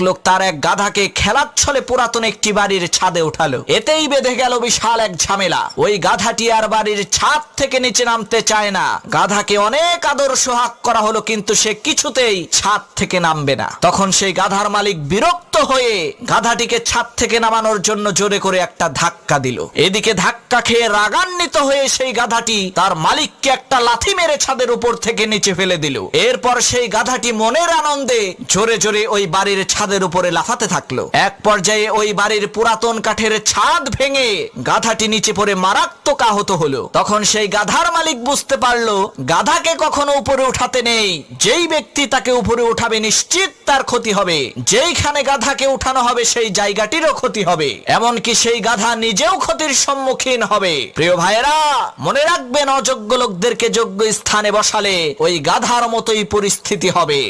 লোক তার এক গাধাকে খেলার ছলে পুরাতন একটি বাড়ির ছাদে উঠালো। এতেই বেঁধে গেল বিশাল এক ঝামেলা। ওই গাধাটি আর বাড়ির ছাদ থেকে নিচে নামতে চায় না। গাধাকে অনেক আদর সোহাগ করা হলো, কিন্তু সে কিছুতেই ছাদ থেকে নামবে না। তখন সেই গাধার মালিক বিরক্ত হয়ে গাধাটিকে ছাদ থেকে নামানোর জন্য জোরে করে একটা ধাক্কা দিল। এদিকে ধাক্কা খেয়ে রাগান্বিত হয়ে সেই গাধাটি তার মালিককে একটা লাথি মেরে ছাদের উপর থেকে নিচে ফেলে দিল। এরপর সেই গাধাটি মনের আনন্দে জোরে জোরে ওই বাড়ির ছাদের উপরে লাফাতে থাকলো। এক পর্যায়ে ওই বাড়ির পুরাতন কাঠের ছাদ ভেঙে গাধাটি নিচে পড়ে মারাত্মক আহত হলো। তখন সেই গাধার মালিক বুঝতে পারলো গাধাকে কখনো উপরে উঠাতে নেই। যেই ব্যক্তি তাকে উপরে উঠাবে নিশ্চিত তার ক্ষতি হবে। যেইখানে গাধাকে উঠানো হবে সেই জায়গাটিরও ক্ষতি হবে, এমনকি সেই গাধা নিজেও ক্ষতির সম্মুখীন হবে। প্রিয় ভাইয়েরা, মনে রাখবেন, অযোগ্য লোকদেরকে যোগ্য স্থানে বসালে ওই গাধার মতোই পরিস্থিতি হবে।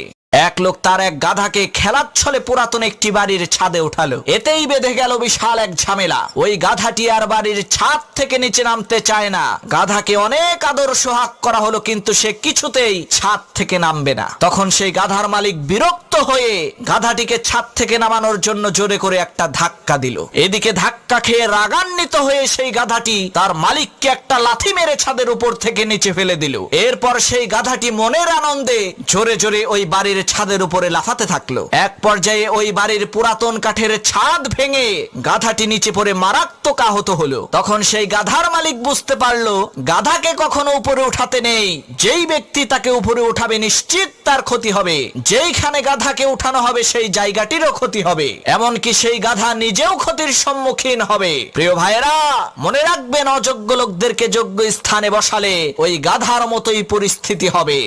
এক লোক তার এক গাধাকে খেলার ছলে পুরাতন একটি বাড়ির ছাদে উঠালো। এতেই বেঁধে গেল বিশাল এক ঝামেলা। ওই গাধাটি আর বাড়ির ছাদ থেকে নিচে নামতে চায় না। গাধাকে অনেক আদর সোহাগ করা হলো, কিন্তু সে কিছুতেই ছাদ থেকে নামবে না। তখন সেই গাধার মালিক বিরক্ত হয়ে গাধাটিকে ছাদ থেকে নামানোর জন্য জোরে করে একটা ধাক্কা দিল। এদিকে ধাক্কা খেয়ে রাগান্বিত হয়ে সেই গাধাটি তার মালিককে একটা লাথি মেরে ছাদের উপর থেকে নিচে ফেলে দিল। এরপর সেই গাধাটি মনের আনন্দে জোরে জোরে ওই বাড়ির ছাদের উপরে লাফাতে থাকলো। এক পর্যায়ে ওই বাড়ির পুরাতন কাঠের ছাদ ভেঙে গাধাটি নিচে পড়ে মারাত্মক আহত হলো। তখন সেই গাধার মালিক বুঝতে পারলো গাধাকে কখনো উপরে উঠাতে নেই। যেই ব্যক্তি তাকে উপরে উঠাবে নিশ্চিত তার ক্ষতি হবে। যেইখানে গাধাকে উঠানো হবে সেই জায়গাটিরও ক্ষতি হবে, এমনকি সেই গাধা নিজেও ক্ষতির সম্মুখীন হবে। প্রিয় ভাইয়েরা, মনে রাখবেন, অযোগ্য লোকদেরকে যোগ্য স্থানে বসালে ওই গাধার মতোই পরিস্থিতি হবে।